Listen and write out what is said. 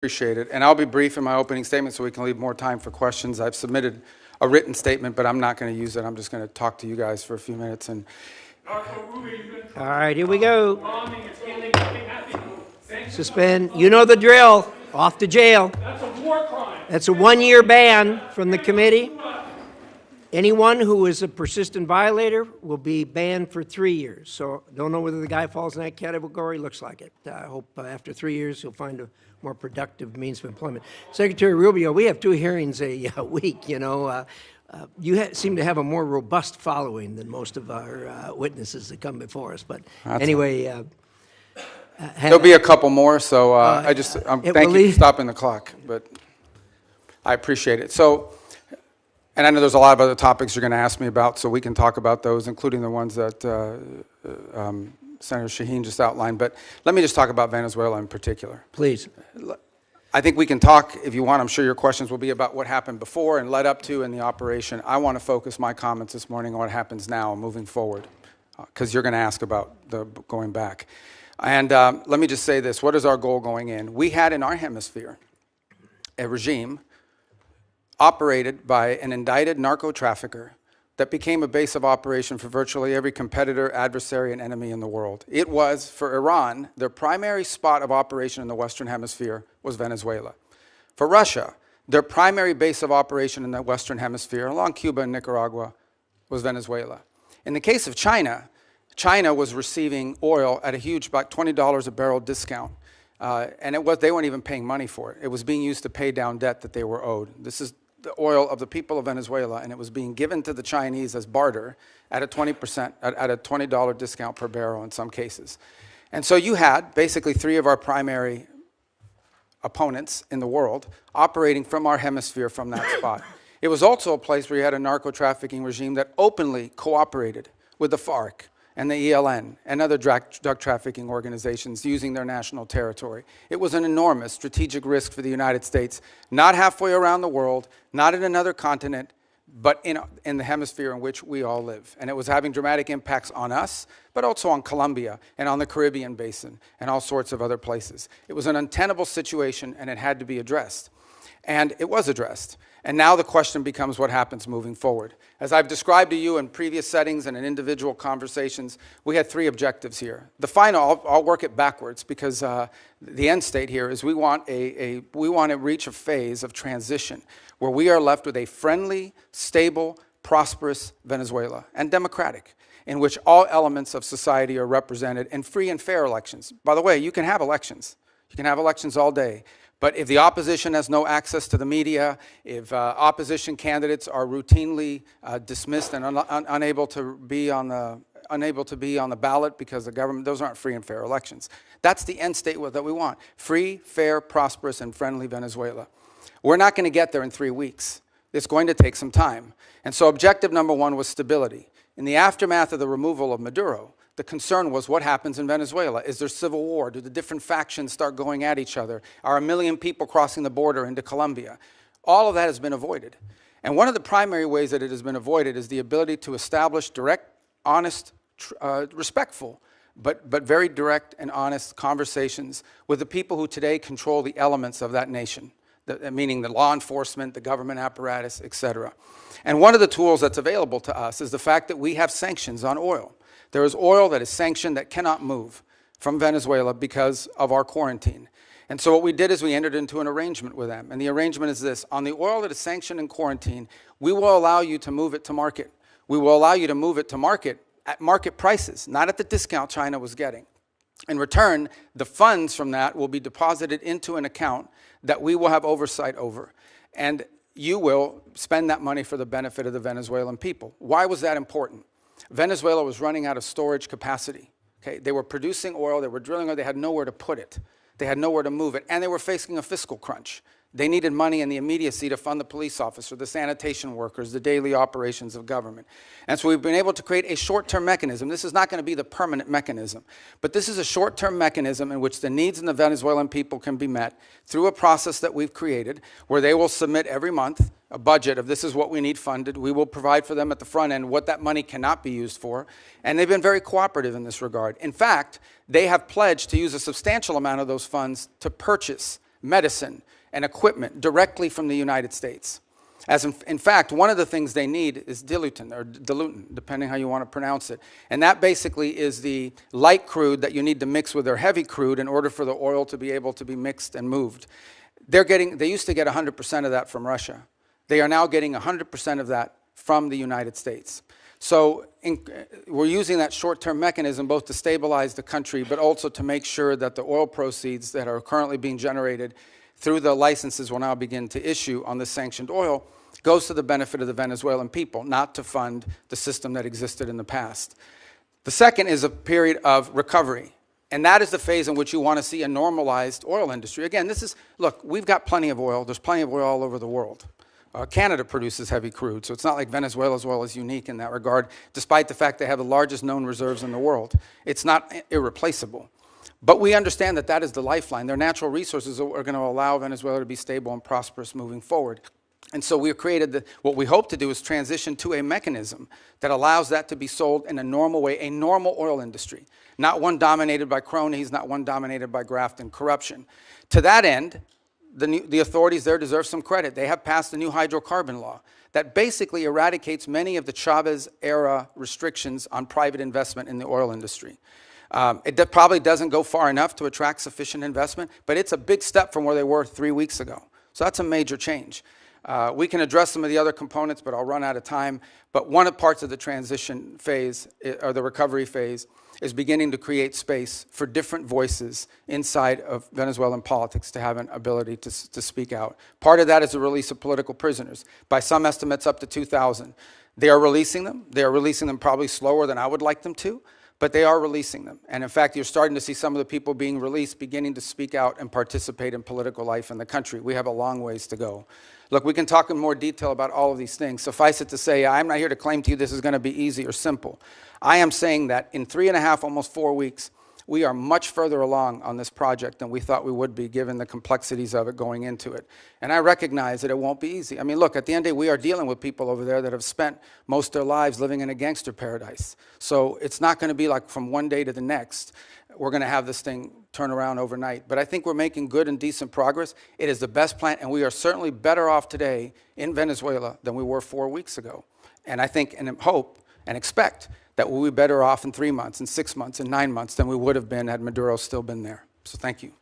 Appreciate it. And I'll be brief in my opening statement so we can leave more time for questions. I've submitted a written statement, but I'm not going to use it. I'm just going to talk to you guys for a few minutes. And All right, here we go. Suspend. You know the drill. Off to jail. That's a war crime. That's a one-year ban from the committee. Anyone who is a persistent violator will be banned for 3 years. So don't know whether the guy falls in that category. Looks like it. I hope after 3 years he'll find a more productive means of employment. Secretary Rubio, we have 2 hearings a week. You know, you seem to have a more robust following than most of our witnesses that come before us. But anyway, there'll be a couple more. So thank you for stopping the clock. But I appreciate it. So. And I know there's a lot of other topics you're going to ask me about, so we can talk about those, including the ones that Senator Shaheen just outlined. But let me just talk about Venezuela in particular. Please. I think we can talk, if you want. I'm sure your questions will be about what happened before and led up to in the operation. I want to focus my comments this morning on what happens now and moving forward, because you're going to ask about the going back. And let me just say this. What is our goal going in? We had in our hemisphere a regime operated by an indicted narco-trafficker that became a base of operation for virtually every competitor, adversary, and enemy in the world. It was, for Iran, their primary spot of operation in the Western Hemisphere was Venezuela. For Russia, their primary base of operation in the Western Hemisphere, along Cuba and Nicaragua, was Venezuela. In the case of China, China was receiving oil at a huge, about $20 a barrel discount. And they weren't even paying money for it. It was being used to pay down debt that they were owed. This is the oil of the people of Venezuela, and it was being given to the Chinese as barter at a 20%, at a $20 discount per barrel in some cases. And so you had basically 3 of our primary opponents in the world operating from our hemisphere from that spot. It was also a place where you had a narco-trafficking regime that openly cooperated with the FARC and the ELN and other drug trafficking organizations using their national territory. It was an enormous strategic risk for the United States, not halfway around the world, not in another continent, but in the hemisphere in which we all live. And it was having dramatic impacts on us, but also on Colombia and on the Caribbean basin and all sorts of other places. It was an untenable situation, and it had to be addressed. And it was addressed. And now the question becomes what happens moving forward. As I've described to you in previous settings and in individual conversations, we had 3 objectives here. The final, I'll work it backwards, because the end state here is we want to reach a phase of transition where we are left with a friendly, stable, prosperous Venezuela, and democratic, in which all elements of society are represented in free and fair elections. By the way, you can have elections. You can have elections all day. But if the opposition has no access to the media, if opposition candidates are routinely dismissed and unable to be on the ballot because the government, those aren't free and fair elections. That's the end state that we want: free, fair, prosperous, and friendly Venezuela. We're not going to get there in 3 weeks. It's going to take some time. And so objective number 1 was stability. In the aftermath of the removal of Maduro, the concern was what happens in Venezuela. Is there civil war? Do the different factions start going at each other? Are 1 million people crossing the border into Colombia? All of that has been avoided. And one of the primary ways that it has been avoided is the ability to establish direct, honest, respectful, but very direct and honest conversations with the people who today control the elements of that nation, meaning the law enforcement, the government apparatus, et cetera. And one of the tools that's available to us is the fact that we have sanctions on oil. There is oil that is sanctioned that cannot move from Venezuela because of our quarantine. And so what we did is we entered into an arrangement with them. And the arrangement is this: on the oil that is sanctioned in quarantine, we will allow you to move it to market. We will allow you to move it to market at market prices, not at the discount China was getting. In return, the funds from that will be deposited into an account that we will have oversight over. And you will spend that money for the benefit of the Venezuelan people. Why was that important? Venezuela was running out of storage capacity. Okay? They were producing oil, they were drilling oil, they had nowhere to put it. They had nowhere to move it, and they were facing a fiscal crunch. They needed money in the immediacy to fund the police officer, the sanitation workers, the daily operations of government. And so we've been able to create a short-term mechanism. This is not going to be the permanent mechanism, but this is a short-term mechanism in which the needs of the Venezuelan people can be met through a process that we've created, where they will submit every month a budget of this is what we need funded. We will provide for them at the front end what that money cannot be used for. And they've been very cooperative in this regard. In fact, they have pledged to use a substantial amount of those funds to purchase medicine, and equipment directly from the United States. As in fact, one of the things they need is diluent, depending how you want to pronounce it. And that basically is the light crude that you need to mix with their heavy crude in order for the oil to be able to be mixed and moved. They used to get 100% of that from Russia. They are now getting 100% of that from the United States. So we're using that short-term mechanism both to stabilize the country, but also to make sure that the oil proceeds that are currently being generated through the licenses we'll now begin to issue on this sanctioned oil goes to the benefit of the Venezuelan people, not to fund the system that existed in the past. The second is a period of recovery. And that is the phase in which you want to see a normalized oil industry. Again, look, we've got plenty of oil. There's plenty of oil all over the world. Canada produces heavy crude, so it's not like Venezuela's oil is unique in that regard, despite the fact they have the largest known reserves in the world. It's not irreplaceable. But we understand that that is the lifeline. Their natural resources are going to allow Venezuela to be stable and prosperous moving forward. And so we've created what we hope to do is transition to a mechanism that allows that to be sold in a normal way, a normal oil industry, not one dominated by cronies, not one dominated by graft and corruption. To that end, the authorities there deserve some credit. They have passed a new hydrocarbon law that basically eradicates many of the Chavez-era restrictions on private investment in the oil industry. It probably doesn't go far enough to attract sufficient investment, but it's a big step from where they were 3 weeks ago. So that's a major change. We can address some of the other components, but I'll run out of time. But one of the parts of the transition phase, or the recovery phase, is beginning to create space for different voices inside of Venezuelan politics to have an ability to speak out. Part of that is the release of political prisoners. By some estimates, up to 2,000. They are releasing them. They are releasing them probably slower than I would like them to, but they are releasing them. And in fact, you're starting to see some of the people being released beginning to speak out and participate in political life in the country. We have a long ways to go. Look, we can talk in more detail about all of these things. Suffice it to say, I'm not here to claim to you this is going to be easy or simple. I am saying that in 3.5, almost 4 weeks, we are much further along on this project than we thought we would be, given the complexities of it going into it. And I recognize that it won't be easy. I mean, look, at the end of the day, we are dealing with people over there that have spent most of their lives living in a gangster paradise. So it's not going to be like from one day to the next, we're going to have this thing turn around overnight. But I think we're making good and decent progress. It is the best plan, and we are certainly better off today in Venezuela than we were 4 weeks ago. And I think and hope and expect that we'll be better off in 3 months, in 6 months, in 9 months than we would have been had Maduro still been there. So thank you.